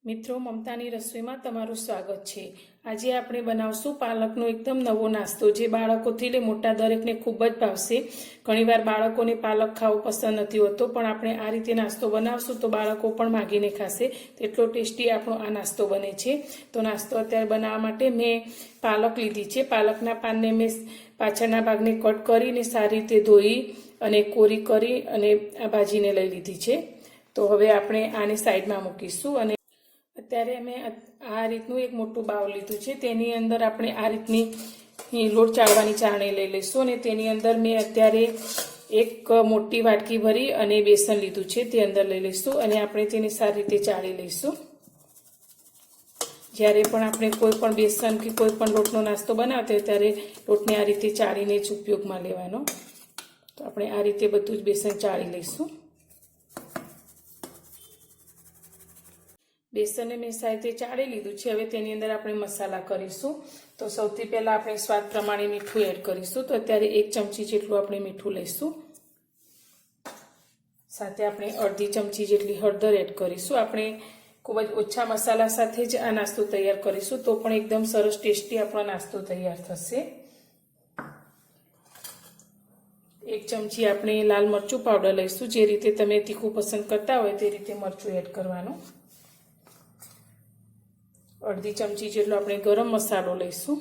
મિત્રો, મમતાની રસોઈમાં તમારું સ્વાગત છે। આજે આપણે બનાવશું પાલકનો એકદમ નવો નાસ્તો, જે બાળકોથી લઈ મોટા દરેકને ખૂબ જ ભાવશે। ઘણીવાર બાળકોને પાલક ખાવો પસંદ નથી હોતો, પણ આપણે આ રીતે નાસ્તો બનાવશું તો બાળકો પણ માગીને ખાશે। તેટલો ટેસ્ટી આપણો આ નાસ્તો બને છે। તો નાસ્તો અત્યારે બનાવવા માટે મેં પાલક લીધી છે। પાલકના પાનને મેં પાછળના ભાગને કટ કરીને સારી રીતે ધોઈ અને કોરી કરી અને આ ભાજીને લઈ લીધી છે। તો હવે આપણે આને સાઈડમાં મૂકીશું। અને અત્યારે મેં આ રીતનું એક મોટું બાઉલ લીધું છે। તેની અંદર આપણે આ રીતની લોટ ચાળવાની ચાળણી લઈ લઈશું અને તેની અંદર મેં અત્યારે એક મોટી વાટકી ભરી અને બેસન લીધું છે, તે અંદર લઈ લઈશું અને આપણે તેને સારી રીતે ચાળી લઈશું। જ્યારે પણ આપણે કોઈ પણ બેસન કે કોઈ પણ લોટનો નાસ્તો બનાવતો હોય ત્યારે લોટને આ રીતે ચાળીને જ ઉપયોગમાં લેવાનો। તો આપણે આ રીતે બધું જ બેસન ચાળી લઈશું। બેસનને મેં સારી રીતે ચાળી લીધું છે। હવે તેની અંદર આપણે મસાલા કરીશું। તો સૌથી પહેલાં આપણે સ્વાદ પ્રમાણે મીઠું એડ કરીશું। તો અત્યારે 1 ચમચી જેટલું આપણે મીઠું લઈશું। સાથે આપણે અડધી ચમચી જેટલી હળદર એડ કરીશું। આપણે ખૂબ જ ઓછા મસાલા સાથે જ આ નાસ્તો તૈયાર કરીશું, તો પણ એકદમ સરસ ટેસ્ટી આપણો નાસ્તો તૈયાર થશે। 1 ચમચી આપણે લાલ મરચું પાવડર લઈશું। જે રીતે તમે તીખું પસંદ કરતા હોય તે રીતે મરચું એડ કરવાનું। અડધી ચમચી જેટલો આપણે ગરમ મસાલો લઈશું।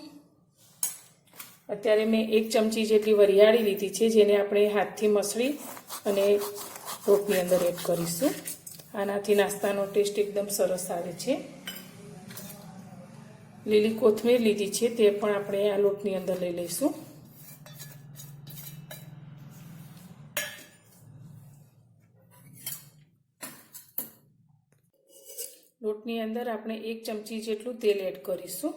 અત્યારે મેં 1 ચમચી જેટલી વરિયાળી લીધી છે, જેને આપણે હાથથી મસળી અને લોટની અંદર એડ કરીશું। આનાથી નાસ્તાનો ટેસ્ટ એકદમ સરસ આવે છે। લીલી કોથમીર લીધી છે, તે પણ આપણે આ લોટની અંદર લઈ લઈશું। લોટની અંદર આપણે 1 ચમચી જેટલું તેલ એડ કરીશું।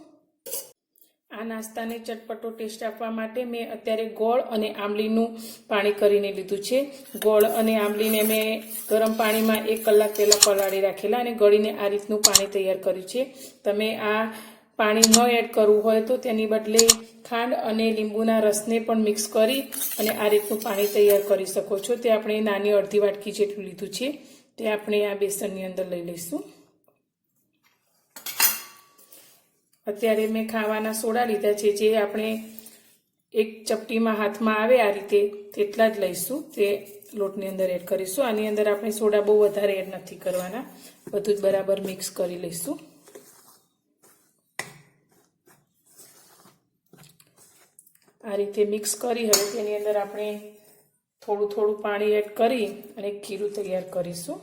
આ નાસ્તાને ચટપટો ટેસ્ટ આપવા માટે મેં અત્યારે ગોળ અને આંબલીનું પાણી કરીને લીધું છે। ગોળ અને આંબલીને મેં ગરમ પાણીમાં 1 કલાક પહેલાં પલાળી રાખેલા અને ગળીને આ રીતનું પાણી તૈયાર કર્યું છે। તમે આ પાણી ન એડ કરવું હોય તો તેની બદલે ખાંડ અને લીંબુના રસને પણ મિક્સ કરી અને આ રીતનું પાણી તૈયાર કરી શકો છો। તે આપણે નાની અડધી વાટકી જેટલું લીધું છે, તે આપણે આ બેસનની અંદર લઈ લઈશું। અત્યારે મેં ખાવાના સોડા લીધા છે, જે આપણે 1 ચપટીમાં હાથમાં આવે આ રીતે તેટલા જ લઈશું। તે લોટની અંદર એડ કરીશું। આની અંદર આપણે સોડા બહુ વધારે એડ નથી કરવાના, બધું જ બરાબર મિક્સ કરી લઈશું। આ રીતે મિક્સ કરી હવે તેની અંદર આપણે થોડું થોડું પાણી એડ કરી અને ખીરું તૈયાર કરીશું।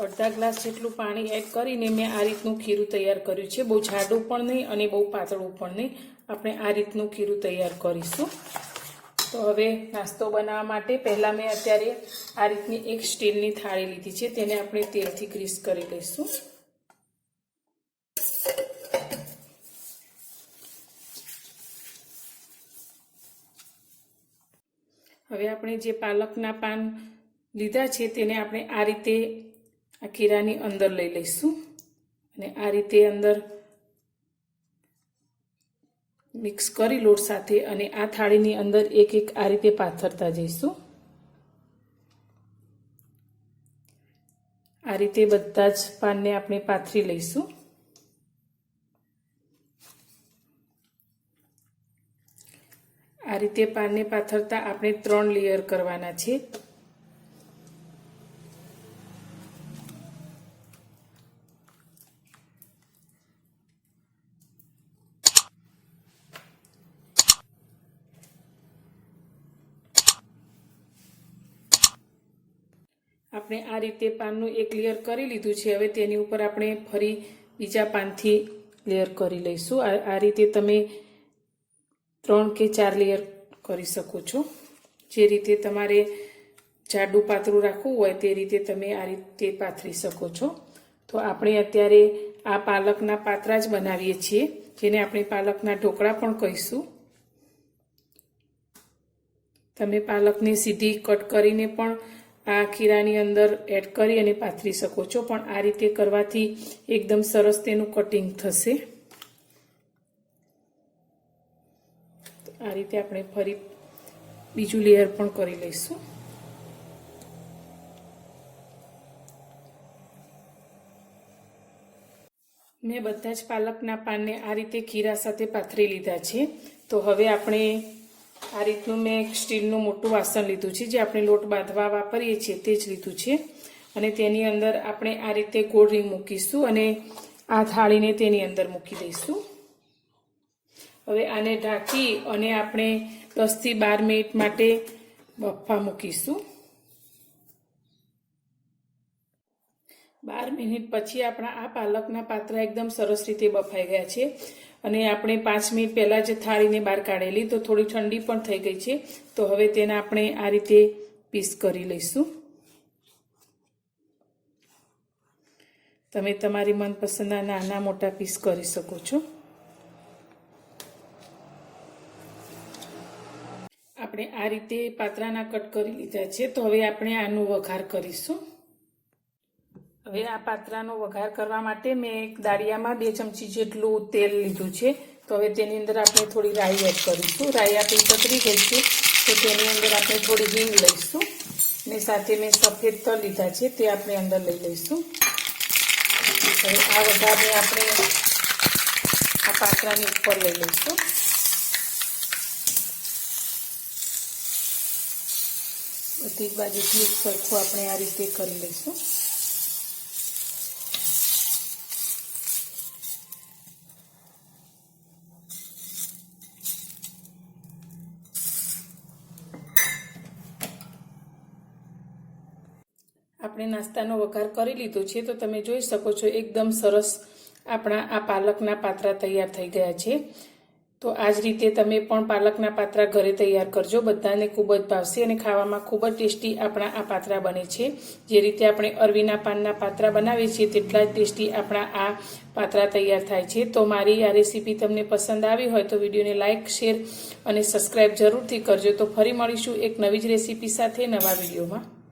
અડધા ગ્લાસ જેટલું પાણી એડ કરીને મેં આ રીતનું ખીરું તૈયાર કર્યું છે। બહુ જાડું પણ નહીં અને બહુ પાતળું પણ નહીં, આપણે આ રીતનું ખીરું તૈયાર કરીશું। તો હવે નાસ્તો બનાવવા માટે પહેલાં મેં અત્યારે આ રીતની એક સ્ટીલની થાળી લીધી છે, તેને આપણે તેલથી ગ્રીસ કરી લઈશું। હવે આપણે જે પાલકના પાન લીધા છે તેને આપણે આ રીતે આ ખીરાની અંદર લઈ લઈશું અને આ રીતે અંદર મિક્સ કરી લોટ સાથે અને આ થાળીની અંદર એક એક આ રીતે પાથરતા જઈશું। આ રીતે બધા જ પાનને આપણે પાથરી લઈશું। આ રીતે પાનને પાથરતા આપણે 3 લેયર કરવાના છે। આપણે આ રીતે પાનનું 1 લેયર કરી લીધું છે। હવે તેની ઉપર આપણે ફરી બીજા પાનથી લેયર કરી લઈશું। આ રીતે તમે 3 કે 4 લેયર કરી શકો છો। જે રીતે તમારે જાડું પાતળું રાખવું હોય તે રીતે તમે આ રીતે પાથરી શકો છો। તો આપણે અત્યારે આ પાલકના પાત્રા જ બનાવીએ છીએ, જેને આપણે પાલકના ઢોકળા પણ કહીશું। તમે પાલકને સીધી કટ કરીને પણ આ ખીરાની અંદર એડ કરી અને પાથરી શકો છો, પણ આ રીતે કરવાથી એકદમ સરસ તેનું કટિંગ થશે। આ રીતે આપણે ફરી બીજું લેયર પણ કરી લઈશું. મેં બધા જ પાલકના પાનને આ રીતે ખીરા સાથે પાથરી લીધા છે. તો હવે આપણે આ રીતનું મેં એક સ્ટીલનું મોટું વાસણ લીધું છે, જે આપણે લોટ બાંધવા વાપરીએ છીએ તે જ લીધું છે. અને તેની અંદર આપણે આ રીતે ગોળ રીંગ મૂકીશું અને આ થાળીને તેની અંદર મૂકી દઈશું. હવે આને ઢાંકી અને આપણે 10 થી 12 મિનિટ માટે બફવા મૂકીશું. 12 મિનિટ પછી આપણા આ પાલકના પાત્રા એકદમ સરસ રીતે બફાઈ ગયા છે. અને આપણે 5 મિનિટ પહેલાં જ થાળીને બહાર કાઢેલી, તો થોડી ઠંડી પણ થઈ ગઈ છે. તો હવે તેને આપણે આ રીતે પીસ કરી લઈશું. તમે તમારી મનપસંદના નાના મોટા પીસ કરી શકો છો. આપણે આ રીતે પાત્રાના કટ કરી લીધા છે. તો હવે આપણે આનો વઘાર કરીશું. હવે આ પાત્રાનો વઘાર કરવા માટે મેં એક દાળિયામાં 2 ચમચી જેટલું તેલ લીધું છે. તો હવે તેની અંદર આપણે થોડી રાઈ એડ કરીશું. રાઈ આપણી તતરી ગઈ છે, તો તેની અંદર આપણે થોડી હિંગ લઈશું. ને સાથે મેં સફેદ તલ લીધા છે, તે આપણે અંદર લઈ લઈશું. હવે આ વઘારને આપણે આ પાત્રાની ઉપર લઈ લઈશું. બધી જ બાજુથી એક સરખું આપણે આ રીતે કરી લઈશું. આપણે નાસ્તાનો વઘાર કરી લીધો છે, તો તમે જોઈ શકો છો એકદમ સરસ આપણા આ પાલકના પાત્રા તૈયાર થઈ ગયા છે. તો આ જ રીતે તમે પણ પાલકના પાત્રા ઘરે તૈયાર કરજો. બધાને ખૂબ જ ભાવશે અને ખાવામાં ખૂબ જ ટેસ્ટી આપણા આ પાત્રા બને છે. જે રીતે આપણે અરવીના પાનના પાત્રા બનાવીએ છીએ તેટલા જ ટેસ્ટી આપણા આ પાત્રા તૈયાર થાય છે. તો મારી આ રેસીપી તમને પસંદ આવી હોય તો વિડીયોને લાઇક, શેર અને સબસ્ક્રાઈબ જરૂરથી કરજો. તો ફરી મળીશું એક નવી જ રેસીપી સાથે નવા વિડીયોમાં.